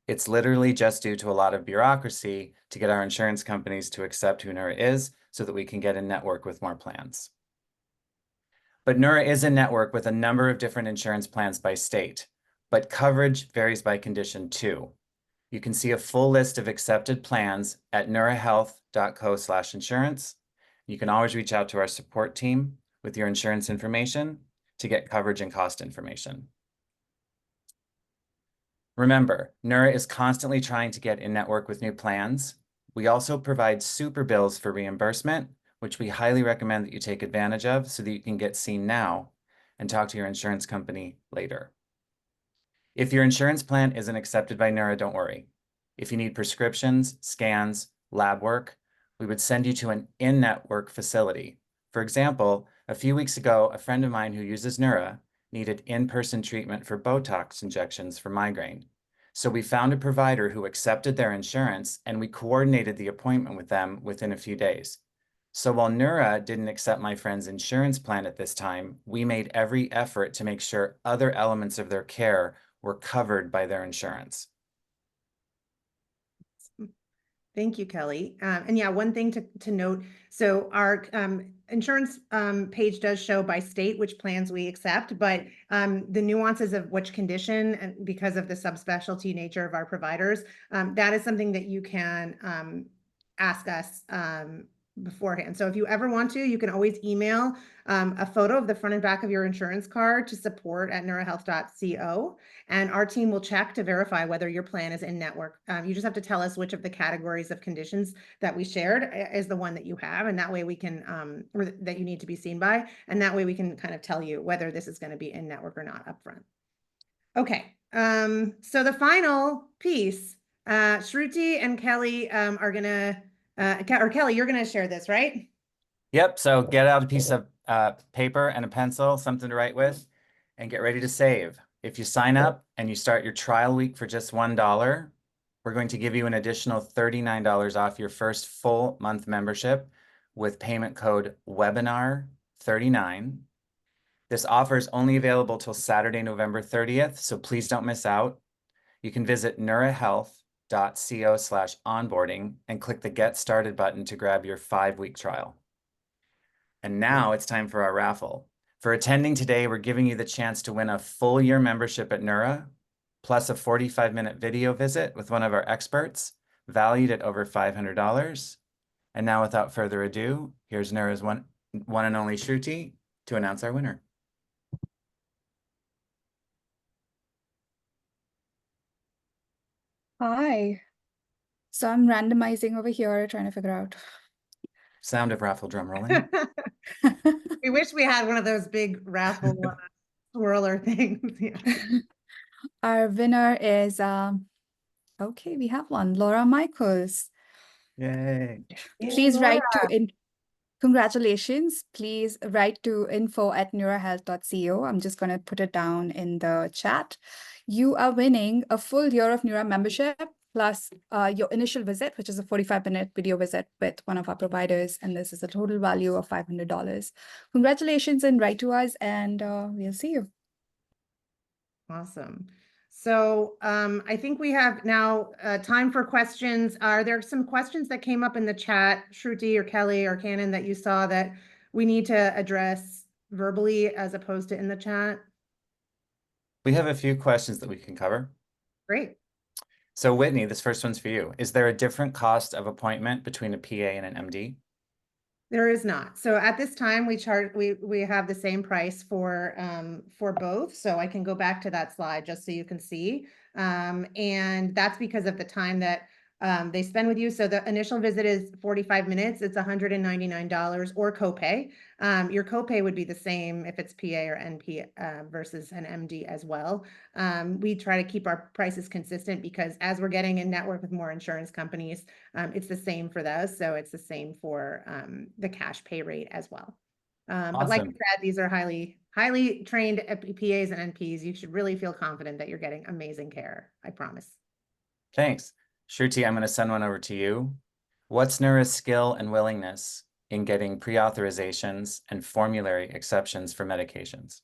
It's literally just due to a lot of bureaucracy to get our insurance companies to accept who Neura is so that we can get in network with more plans. But Neura is in network with a number of different insurance plans by state, but coverage varies by condition too. You can see a full list of accepted plans at neurahealth.co/insurance. You can always reach out to our support team with your insurance information to get coverage and cost information. Remember, Neura is constantly trying to get in network with new plans. We also provide super bills for reimbursement, which we highly recommend that you take advantage of so that you can get seen now and talk to your insurance company later. If your insurance plan isn't accepted by Neura, don't worry. If you need prescriptions, scans, lab work, we would send you to an in-network facility. For example, a few weeks ago, a friend of mine who uses Neura needed in-person treatment for Botox injections for migraine. So we found a provider who accepted their insurance, and we coordinated the appointment with them within a few days. So while Neura didn't accept my friend's insurance plan at this time, we made every effort to make sure other elements of their care were covered by their insurance. Thank you, Kelly. And yeah, one thing to note, so our insurance page does show by state which plans we accept, but the nuances of which condition, and because of the subspecialty nature of our providers, that is something that you can ask us beforehand. So if you ever want to, you can always email a photo of the front and back of your insurance card to support@neurahealth.co, and our team will check to verify whether your plan is in network. You just have to tell us which of the categories of conditions that we shared is the one that you have, and that way we can, or that you need to be seen by, and that way we can kind of tell you whether this is going to be in network or not upfront. Okay, so the final piece, Shruti and Kelly are gonna, or Kelly, you're gonna share this, right? Yep, so get out a piece of paper and a pencil, something to write with, and get ready to save. If you sign up and you start your trial week for just $1, we're going to give you an additional $39 off your first full month membership with payment code webinar39. This offer is only available till Saturday, November 30th, so please don't miss out. You can visit neurahealth.co/onboarding and click the Get Started button to grab your 5-week trial. And now it's time for our raffle. For attending today, we're giving you the chance to win a full year membership at Neura, plus a 45-minute video visit with one of our experts, valued at over $500. And now, without further ado, here's Neura's one and only Shruti to announce our winner. Hi. So I'm randomizing over here, trying to figure out. Sound of raffle drum rolling. We wish we had one of those big raffle swirler things. Yeah. Our winner is, okay, we have one, Laura Michaels. Yay. Please write Laura. to congratulations. Please write to info@neurahealth.co. I'm just going to put it down in the chat. You are winning a full year of Neura membership plus your initial visit, which is a 45-minute video visit with one of our providers. And this is a total value of $500. Congratulations, and write to us, and we'll see you. Awesome. So I think we have now time for questions. Are there some questions that came up in the chat, Shruti or Kelly or Cannon, that you saw that we need to address verbally as opposed to in the chat? We have a few questions that we can cover. Great. So Whitney, this first one's for you. Is there a different cost of appointment between a PA and an MD? There is not. So at this time, we have the same price for both. So I can go back to that slide just so you can see. And that's because of the time that they spend with you. So the initial visit is 45 minutes. It's $199 or copay. Your copay would be the same if it's PA or NP versus an MD as well. We try to keep our prices consistent because as we're getting in network with more insurance companies, it's the same for those. So it's the same for the cash pay rate as well. But like I Awesome. said, these are highly trained PAs and NPs. You should really feel confident that you're getting amazing care. I promise. Thanks. Shruti, I'm going to send one over to you. What's Neura's skill and willingness in getting pre-authorizations and formulary exceptions for medications?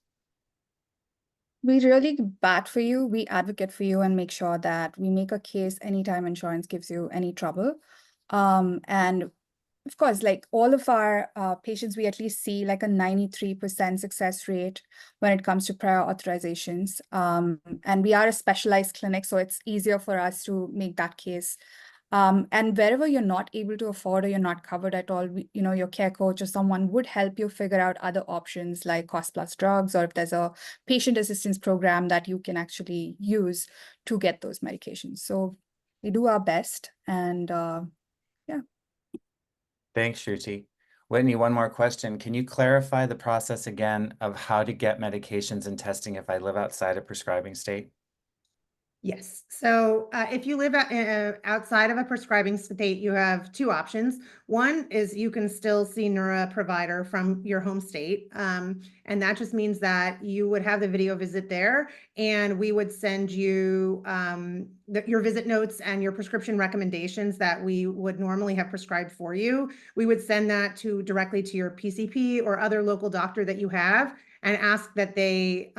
We really bat for you. We advocate for you and make sure that we make a case anytime insurance gives you any trouble. And of course, like all of our patients, we at least see like a 93% success rate when it comes to prior authorizations. And we are a specialized clinic, so it's easier for us to make that case. And wherever you're not able to afford or you're not covered at all, your care coach or someone would help you figure out other options like cost plus drugs, or if there's a patient assistance program that you can actually use to get those medications. So we do our best, and yeah. Thanks, Shruti. Whitney, one more question. Can you clarify the process again of how to get medications and testing if I live outside a prescribing state? Yes. So if you live outside of a prescribing state, you have two options. One is you can still see Neura provider from your home state. And that just means that you would have the video visit there, and we would send you your visit notes and your prescription recommendations that we would normally have prescribed for you. We would send that directly to your PCP or other local doctor that you have, and ask that they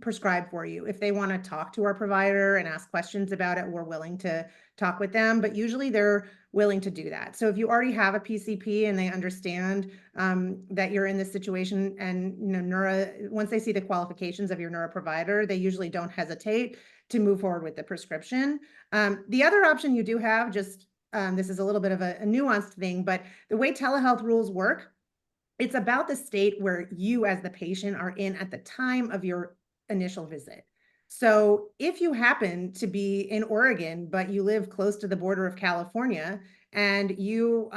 prescribe for you. If they want to talk to our provider and ask questions about it, we're willing to talk with them, but usually they're willing to do that. So if you already have a PCP and they understand that you're in this situation, and Neura, once they see the qualifications of your Neura provider, they usually don't hesitate to move forward with the prescription. The other option you do have, this is a little bit of a nuanced thing, but the way telehealth rules work, it's about the state where you as the patient are in at the time of your initial visit. So if you happen to be in Oregon, but you live close to the border of California, and you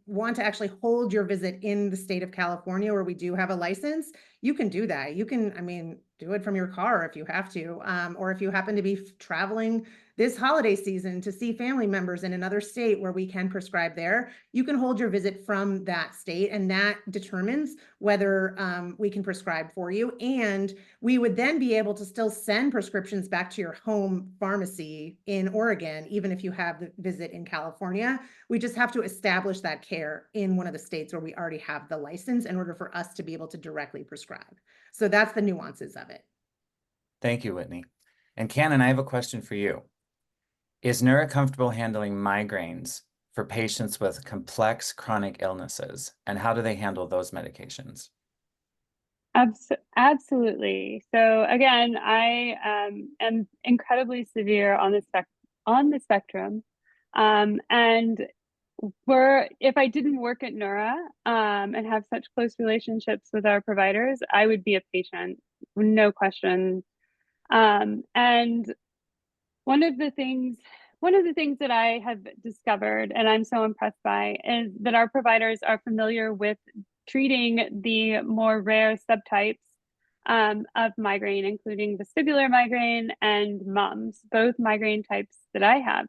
want to actually hold your visit in the state of California where we do have a license, you can do that. You can, do it from your car if you have to, or if you happen to be traveling this holiday season to see family members in another state where we can prescribe there, you can hold your visit from that state, and that determines whether we can prescribe for you. And we would then be able to still send prescriptions back to your home pharmacy in Oregon, even if you have the visit in California. We just have to establish that care in one of the states where we already have the license in order for us to be able to directly prescribe. So that's the nuances of it. Thank you, Whitney. And Cannon, I have a question for you. Is Neura comfortable handling migraines for patients with complex chronic illnesses? And how do they handle those medications? Absolutely. So again, I am incredibly severe on the spectrum, and if I didn't work at Neura and have such close relationships with our providers, I would be a patient, no question. And one of the things that I have discovered, and I'm so impressed by, is that our providers are familiar with treating the more rare subtypes of migraine, including vestibular migraine and MUMS, both migraine types that I have.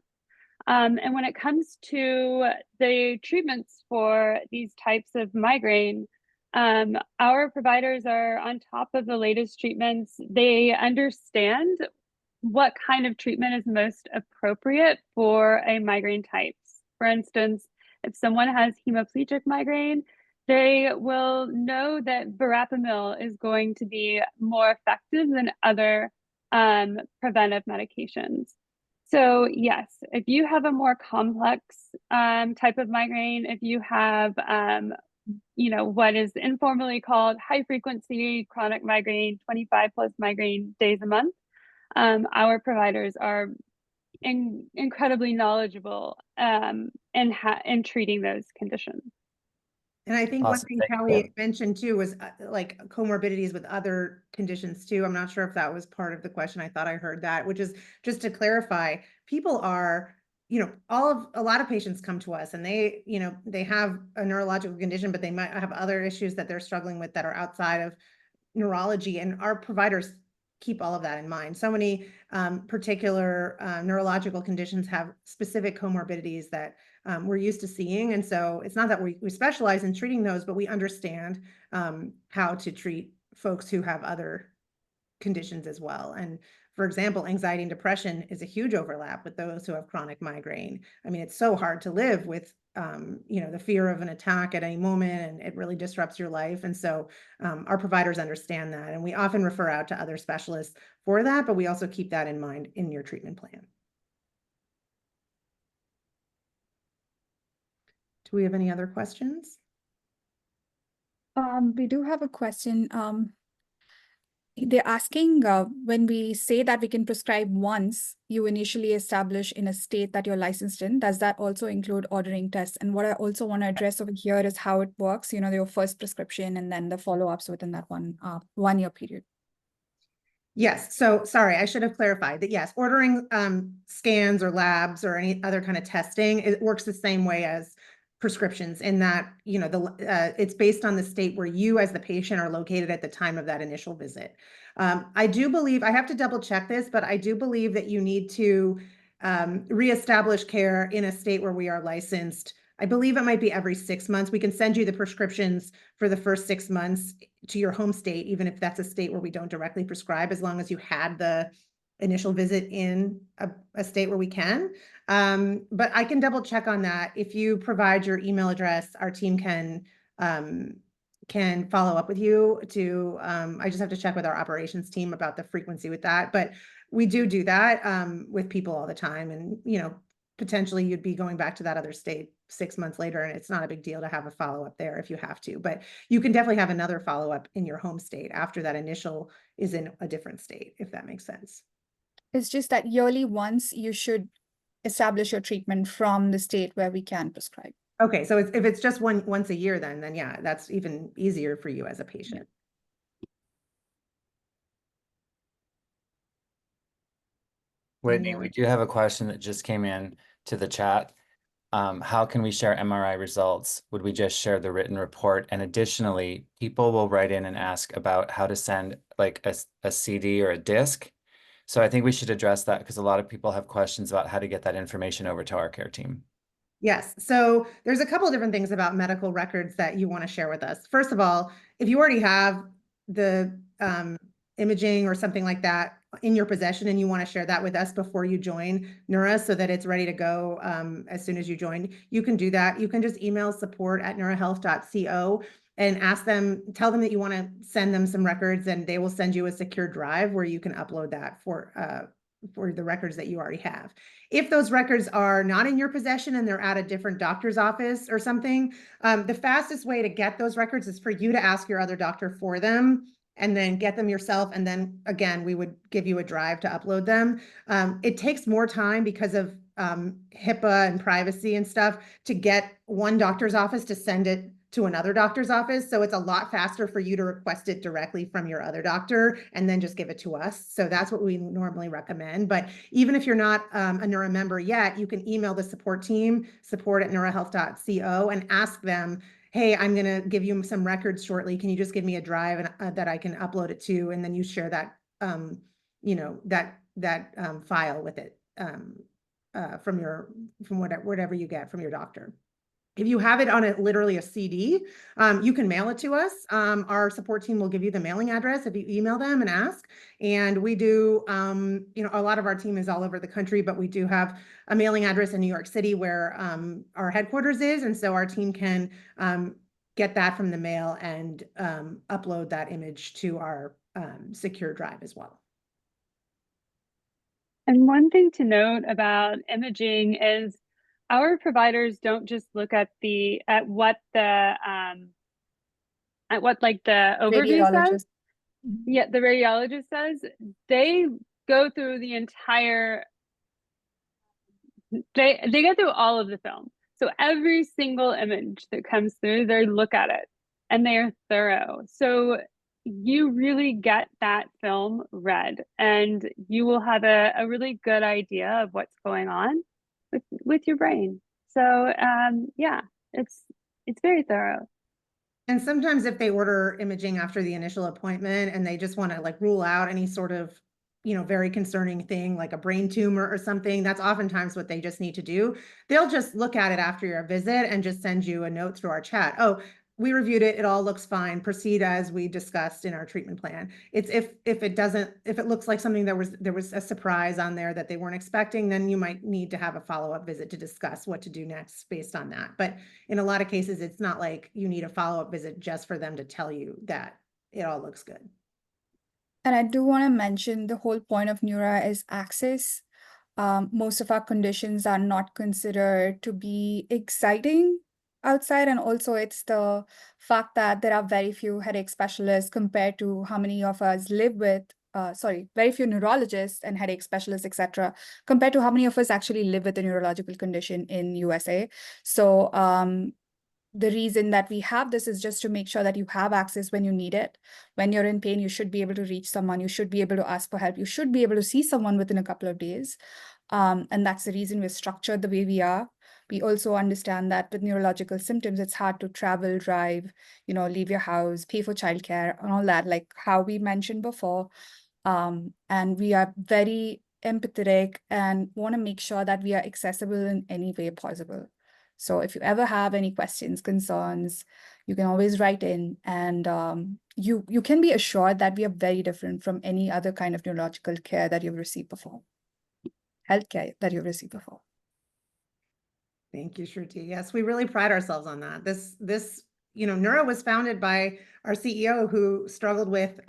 And when it comes to the treatments for these types of migraine, our providers are on top of the latest treatments. They understand what kind of treatment is most appropriate for a migraine type. For instance, if someone has hemiplegic migraine, they will know that verapamil is going to be more effective than other preventive medications. So yes, if you have a more complex type of migraine, if you have what is informally called high frequency chronic migraine, 25 plus migraine days a month, our providers are incredibly knowledgeable in treating those conditions. And I think one Awesome. thing Thank Kelly you. mentioned too was like comorbidities with other conditions too. I'm not sure if that was part of the question. I thought I heard that, which is just to clarify, people are, a lot of patients come to us and they have a neurological condition, but they might have other issues that they're struggling with that are outside of neurology, and our providers keep all of that in mind. So many particular neurological conditions have specific comorbidities that we're used to seeing. And so it's not that we specialize in treating those, but we understand how to treat folks who have other conditions as well. And for example, anxiety and depression is a huge overlap with those who have chronic migraine. I mean, it's so hard to live with the fear of an attack at any moment, and it really disrupts your life. And so our providers understand that, and we often refer out to other specialists for that, but we also keep that in mind in your treatment plan. Do we have any other questions? We do have a question. They're asking, when we say that we can prescribe once you initially establish in a state that you're licensed in, does that also include ordering tests? And what I also want to address over here is how it works, your first prescription and then the follow-ups within that 1 year period. Yes. So sorry, I should have clarified that. Yes, ordering scans or labs or any other kind of testing, it works the same way as prescriptions in that, it's based on the state where you as the patient are located at the time of that initial visit. I do believe, I have to double check this, but I do believe that you need to reestablish care in a state where we are licensed. I believe it might be every 6 months. We can send you the prescriptions for the first 6 months to your home state, even if that's a state where we don't directly prescribe, as long as you had the initial visit in a state where we can. But I can double check on that. If you provide your email address, our team can follow up with you I just have to check with our operations team about the frequency with that. But we do that with people all the time. And, potentially you'd be going back to that other state 6 months later, and it's not a big deal to have a follow-up there if you have to, but you can definitely have another follow-up in your home state after that initial is in a different state, if that makes sense. It's just that yearly once you should establish your treatment from the state where we can prescribe. Okay, so if it's just once a year, then yeah, that's even easier for you as a patient. Whitney, we do have a question that just came in to the chat. How can we share MRI results? Would we just share the written report? And additionally, people will write in and ask about how to send like a CD or a disc. So I think we should address that because a lot of people have questions about how to get that information over to our care team. Yes. So there's a couple of different things about medical records that you want to share with us. First of all, if you already have the imaging or something like that in your possession and you want to share that with us before you join Neura so that it's ready to go as soon as you join, you can do that. You can just email support@neurahealth.co and tell them that you want to send them some records, and they will send you a secure drive where you can upload that for the records that you already have. If those records are not in your possession and they're at a different doctor's office or something, the fastest way to get those records is for you to ask your other doctor for them and then get them yourself. And then again, we would give you a drive to upload them. It takes more time because of HIPAA and privacy and stuff to get one doctor's office to send it to another doctor's office. So it's a lot faster for you to request it directly from your other doctor and then just give it to us. So that's what we normally recommend. But even if you're not a Neura member yet, you can email the support team, support@neurahealth.co, and ask them, hey, I'm going to give you some records shortly. Can you just give me a drive and, that I can upload it to? And then you share that, that file with it from whatever you get from your doctor. If you have it on literally a CD, you can mail it to us. Our support team will give you the mailing address if you email them and ask. And we do, a lot of our team is all over the country, but we do have a mailing address in New York City where our headquarters is. And so our team can get that from the mail and upload that image to our secure drive as well. And one thing to note about imaging is our providers don't just look at what the overview says. Yeah, the radiologist says. They go through the entire. They go through all of the film. So every single image that comes through, they look at it and they are thorough. So you really get that film read and you will have a really good idea of what's going on with your brain. So yeah, it's very thorough. And sometimes if they order imaging after the initial appointment and they just want to like rule out any sort of, very concerning thing like a brain tumor or something, that's oftentimes what they just need to do. They'll just look at it after your visit and just send you a note through our chat. Oh, we reviewed it. It all looks fine. Proceed as we discussed in our treatment plan. It's if it looks like something there was a surprise on there that they weren't expecting, then you might need to have a follow-up visit to discuss what to do next based on that. But in a lot of cases, it's not like you need a follow-up visit just for them to tell you that it all looks good. And I do want to mention the whole point of Neura is access. Most of our conditions are not considered to be exciting outside. And also it's the fact that there are very few headache specialists compared to how many of us live with, very few neurologists and headache specialists, etc., compared to how many of us actually live with a neurological condition in USA. So the reason that we have this is just to make sure that you have access when you need it. When you're in pain, you should be able to reach someone. You should be able to ask for help. You should be able to see someone within a couple of days. And that's the reason we're structured the way we are. We also understand that with neurological symptoms, it's hard to travel, drive, leave your house, pay for childcare and all that, like how we mentioned before. And we are very empathetic and want to make sure that we are accessible in any way possible. So if you ever have any questions, concerns, you can always write in, and you can be assured that we are very different from any other kind of neurological care that you've received before, healthcare that you've received before. Thank you, Shruti. Yes, we really pride ourselves on that. This Neura was founded by our CEO who struggled with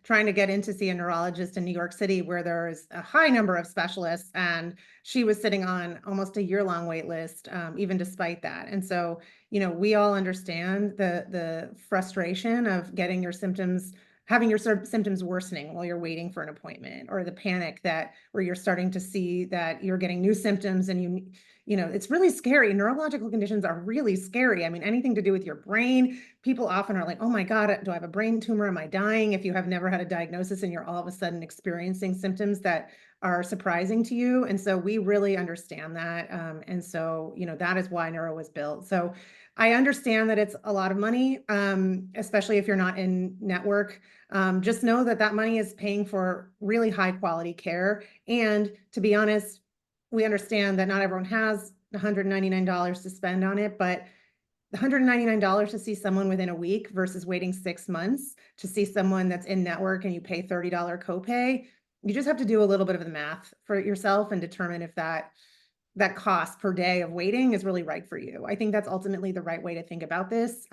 trying to get in to see a neurologist in New York City where there is a high number of specialists, and she was sitting on almost a year-long wait list, even despite that. And so, we all understand the frustration of getting your symptoms, having your symptoms worsening while you're waiting for an appointment, or the panic where you're starting to see that you're getting new symptoms and it's really scary. Neurological conditions are really scary. I mean, anything to do with your brain, people often are like, oh my God, do I have a brain tumor? Am I dying? If you have never had a diagnosis and you're all of a sudden experiencing symptoms that are surprising to you. And so we really understand that. And so, that is why Neura was built. So I understand that it's a lot of money, especially if you're not in network. Just know that money is paying for really high quality care. And to be honest, we understand that not everyone has $199 to spend on it, but $199 to see someone within a week versus waiting 6 months to see someone that's in network and you pay $30 copay, you just have to do a little bit of the math for yourself and determine if that cost per day of waiting is really right for you. I think that's ultimately the right way to think about this.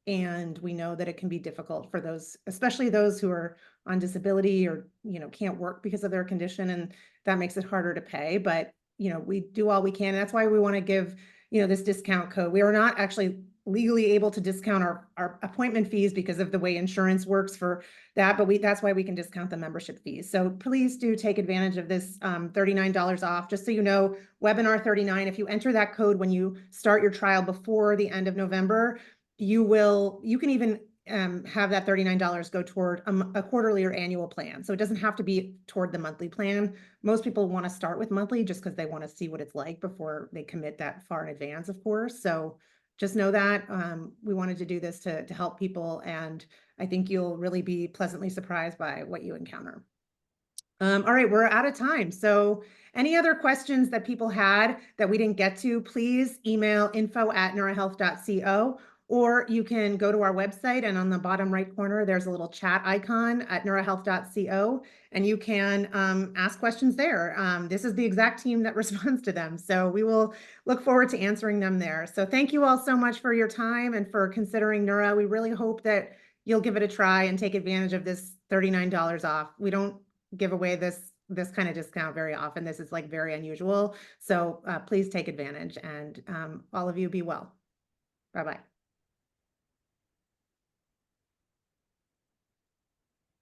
And we know that it can be difficult for those, especially those who are on disability or, can't work because of their condition, and that makes it harder to pay. But, we do all we can. And that's why we want to give, this discount code. We are not actually legally able to discount our appointment fees because of the way insurance works for that, but that's why we can discount the membership fees. So please do take advantage of this $39 off. Just so you know, webinar 39, if you enter that code when you start your trial before the end of November, you can even have that $39 go toward a quarterly or annual plan. So it doesn't have to be toward the monthly plan. Most people want to start with monthly just because they want to see what it's like before they commit that far in advance, of course. So just know that we wanted to do this to help people, and I think you'll really be pleasantly surprised by what you encounter. All right, we're out of time. So any other questions that people had that we didn't get to, please email info@neurahealth.co, or you can go to our website, and on the bottom right corner, there's a little chat icon at neurahealth.co, and you can ask questions there. This is the exact team that responds to them. So we will look forward to answering them there. So thank you all so much for your time and for considering Neura. We really hope that you'll give it a try and take advantage of this $39 off. We don't give away this kind of discount very often. This is like very unusual. So please take advantage, and all of you be well. Bye-bye.